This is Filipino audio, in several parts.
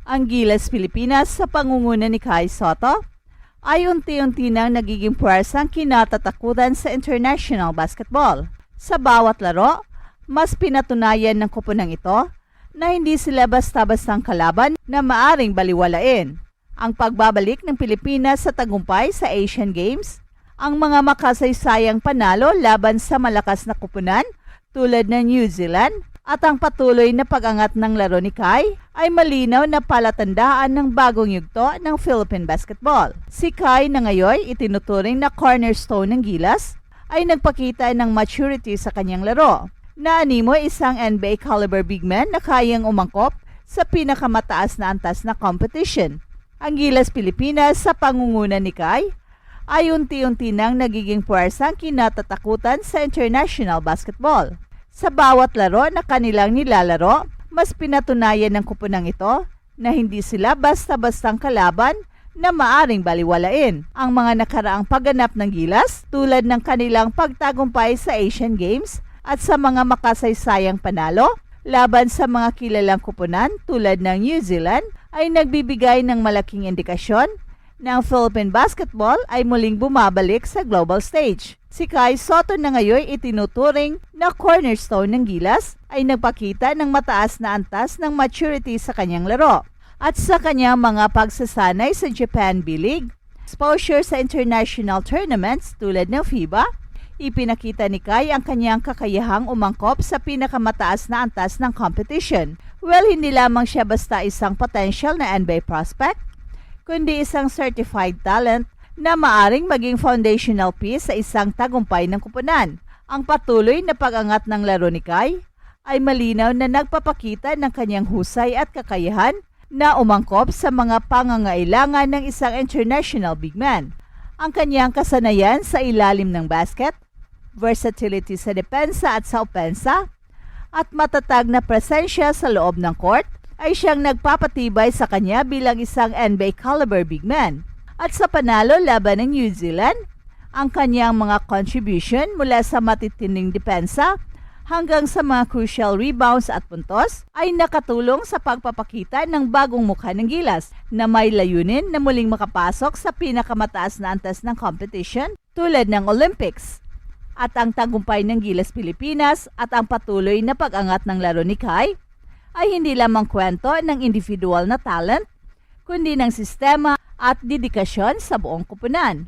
Ang Gilas Pilipinas sa pangunguna ni Kai Sotto ay unti-unti nang nagiging puwersang kinatatakutan sa international basketball. Sa bawat laro, mas pinatunayan ng koponang ito na hindi sila basta-bastang kalaban na maaring baliwalain. Ang pagbabalik ng Pilipinas sa tagumpay sa Asian Games, ang mga makasaysayang panalo laban sa malakas na koponan tulad ng New Zealand, at ang patuloy na pag-angat ng laro ni Kai ay malinaw na palatandaan ng bagong yugto ng Philippine basketball. Si Kai na ngayon itinuturing na cornerstone ng Gilas ay nagpakita ng maturity sa kanyang laro. Naanimo isang NBA caliber big man na kayang umangkop sa pinakamataas na antas na competition. Ang Gilas Pilipinas sa pangunguna ni Kai ay unti-unti nang nagiging puwersang kinatatakutan sa international basketball. Sa bawat laro na kanilang nilalaro, mas pinatunayan ng koponang ito na hindi sila basta-bastang kalaban na maaring baliwalain. Ang mga nakaraang pagganap ng Gilas tulad ng kanilang pagtagumpay sa Asian Games at sa mga makasaysayang panalo laban sa mga kilalang koponan tulad ng New Zealand ay nagbibigay ng malaking indikasyon na ang Philippine basketball ay muling bumabalik sa global stage. Si Kai Sotto na ngayon itinuturing na cornerstone ng Gilas ay nagpakita ng mataas na antas ng maturity sa kanyang laro at sa kanyang mga pagsasanay sa Japan B-League, exposure sa international tournaments tulad ng FIBA. Ipinakita ni Kai ang kanyang kakayahang umangkop sa pinakamataas na antas ng competition. Well, hindi lamang siya basta isang potential na NBA prospect, kundi isang certified talent na maaring maging foundational piece sa isang tagumpay ng koponan. Ang patuloy na pag-angat ng laro ni Kai ay malinaw na nagpapakita ng kanyang husay at kakayahan na umangkop sa mga pangangailangan ng isang international big man. Ang kanyang kasanayan sa ilalim ng basket, versatility sa depensa at sa opensa, at matatag na presensya sa loob ng court ay siyang nagpapatibay sa kanya bilang isang NBA caliber big man. At sa panalo laban ng New Zealand, ang kanyang mga contribution mula sa matitinding depensa hanggang sa mga crucial rebounds at puntos ay nakatulong sa pagpapakita ng bagong mukha ng Gilas na may layunin na muling makapasok sa pinakamataas na antas ng competition tulad ng Olympics. At ang tagumpay ng Gilas Pilipinas at ang patuloy na pag-angat ng laro ni Kai ay hindi lamang kwento ng individual na talent, kundi ng sistema at dedikasyon sa buong koponan.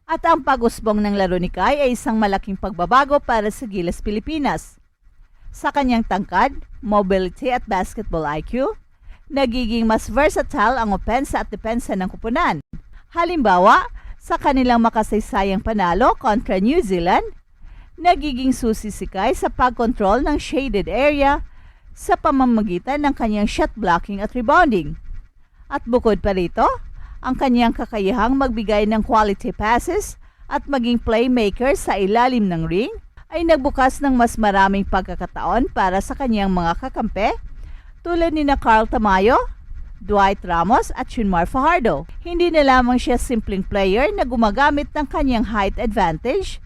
At ang pag-usbong ng laro ni Kai ay isang malaking pagbabago para sa Gilas Pilipinas. Sa kanyang tangkad, mobility at basketball IQ, nagiging mas versatile ang opensa at depensa ng koponan. Halimbawa, sa kanilang makasaysayang panalo kontra New Zealand, nagiging susi si Kai sa pag-control ng shaded area sa pamamagitan ng kanyang shot blocking at rebounding. At bukod pa rito, ang kanyang kakayahang magbigay ng quality passes at maging playmaker sa ilalim ng ring ay nagbukas ng mas maraming pagkakataon para sa kanyang mga kakampi tulad ni Carl Tamayo, Dwight Ramos at Junmar Fajardo. Hindi na lamang siya simpleng player na gumagamit ng kanyang height advantage,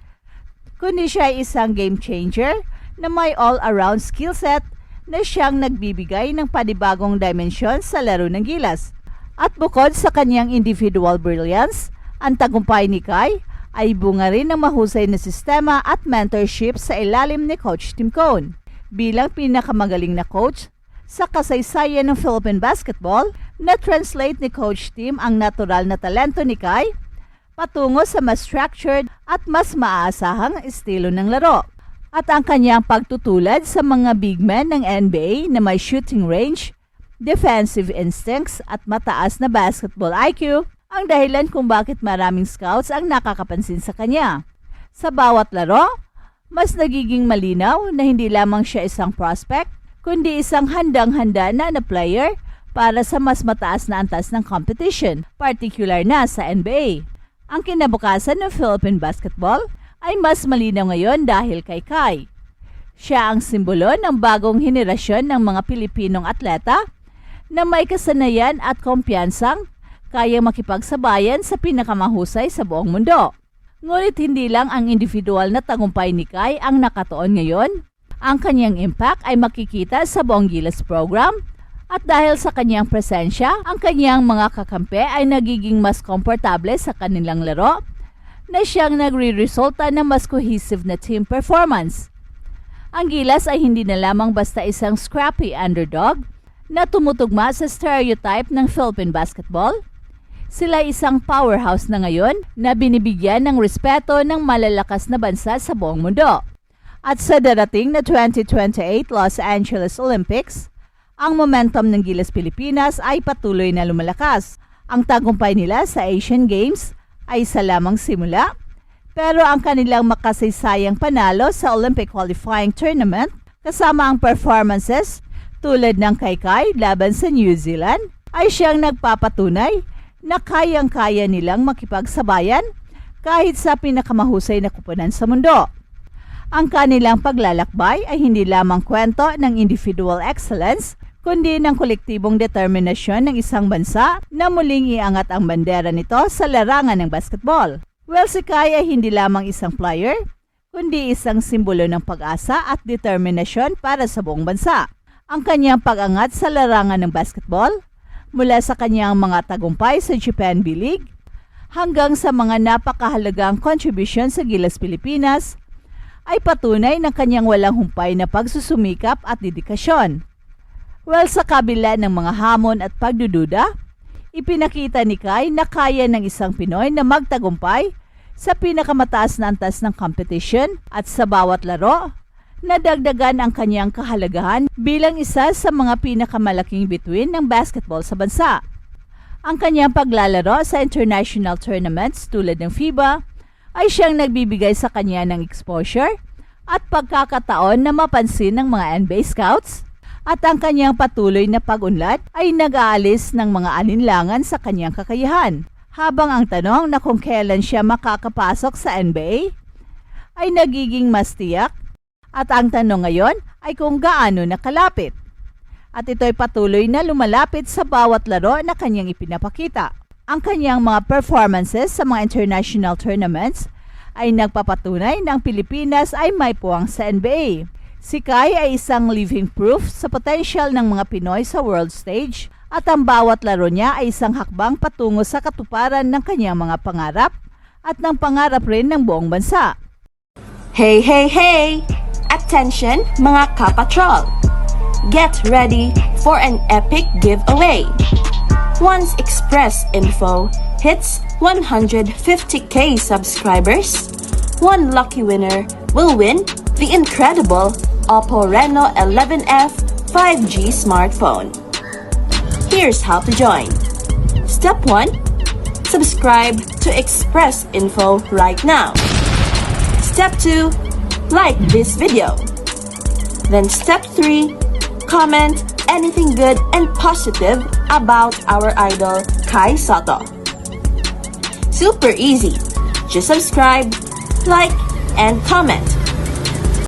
kundi siya ay isang game changer na may all-around skill set na siyang nagbibigay ng panibagong dimensyon sa laro ng Gilas. At bukod sa kanyang individual brilliance, ang tagumpay ni Kai ay bunga rin ng mahusay na sistema at mentorship sa ilalim ni Coach Tim Cone. Bilang pinakamagaling na coach sa kasaysayan ng Philippine basketball, na-translate ni Coach Tim ang natural na talento ni Kai patungo sa mas structured at mas maaasahang estilo ng laro. At ang kanyang pagtutulad sa mga big men ng NBA na may shooting range, defensive instincts at mataas na basketball IQ ang dahilan kung bakit maraming scouts ang nakakapansin sa kanya. Sa bawat laro, mas nagiging malinaw na hindi lamang siya isang prospect, kundi isang handang-handa na player para sa mas mataas na antas ng competition, particular na sa NBA. Ang kinabukasan ng Philippine basketball ay mas malinaw ngayon dahil kay Kai. Siya ang simbolo ng bagong henerasyon ng mga Pilipinong atleta na may kasanayan at kumpiyansang kaya makipagsabayan sa pinakamahusay sa buong mundo. Ngunit hindi lang ang individual na tagumpay ni Kai ang nakatuon ngayon. Ang kanyang impact ay makikita sa buong Gilas program At dahil sa kanyang presensya, ang kanyang mga kakampi ay nagiging mas komportable sa kanilang laro na siyang nagre-resulta ng mas cohesive na team performance. Ang Gilas ay hindi na lamang basta isang scrappy underdog na tumutugma sa stereotype ng Philippine basketball. Sila isang powerhouse na ngayon na binibigyan ng respeto ng malalakas na bansa sa buong mundo. At sa darating na 2028 Los Angeles Olympics, ang momentum ng Gilas Pilipinas ay patuloy na lumalakas. Ang tagumpay nila sa Asian Games ay isa lamang simula, pero ang kanilang makasaysayang panalo sa Olympic qualifying tournament kasama ang performances tulad ng Kaikai laban sa New Zealand ay siyang nagpapatunay na kayang-kaya nilang makipagsabayan kahit sa pinakamahusay na kupunan sa mundo. Ang kanilang paglalakbay ay hindi lamang kwento ng individual excellence, kundi ng kolektibong determinasyon ng isang bansa na muling iangat ang bandera nito sa larangan ng basketball. Well, si Kai ay hindi lamang isang player, kundi isang simbolo ng pag-asa at determinasyon para sa buong bansa. Ang kanyang pag-angat sa larangan ng basketball, mula sa kanyang mga tagumpay sa Japan B-League, hanggang sa mga napakahalagang contribution sa Gilas Pilipinas, ay patunay ng kanyang walang humpay na pagsusumikap at dedikasyon. Well, sa kabila ng mga hamon at pagdududa, ipinakita ni Kai na kaya ng isang Pinoy na magtagumpay sa pinakamataas na antas ng competition at sa bawat laro, nadagdagan ang kanyang kahalagahan bilang isa sa mga pinakamalaking bituin ng basketball sa bansa. Ang kanyang paglalaro sa international tournaments tulad ng FIBA ay siyang nagbibigay sa kanya ng exposure at pagkakataon na mapansin ng mga NBA scouts, at ang kanyang patuloy na pag-unlad ay nag-aalis ng mga alinlangan sa kanyang kakayahan. Habang ang tanong na kung kailan siya makakapasok sa NBA ay nagiging mas tiyak, at ang tanong ngayon ay kung gaano nakalapit. At ito'y patuloy na lumalapit sa bawat laro na kanyang ipinapakita. Ang kanyang mga performances sa mga international tournaments ay nagpapatunay na ang Pilipinas ay may puwang sa NBA. Si Kai ay isang living proof sa potential ng mga Pinoy sa world stage, at ang bawat laro niya ay isang hakbang patungo sa katuparan ng kanyang mga pangarap at ng pangarap rin ng buong bansa. Hey, hey, hey! Attention mga kapatrol! Get ready for an epic giveaway! Once Express Info hits 150k subscribers, one lucky winner will win the incredible Oppo Reno 11F 5G smartphone. Here's how to join. Step 1. Subscribe to Express Info right now. Step 2. Like this video. Then step 3. Comment anything good and positive about our idol Kai Soto. Super easy. Just subscribe, like, and comment.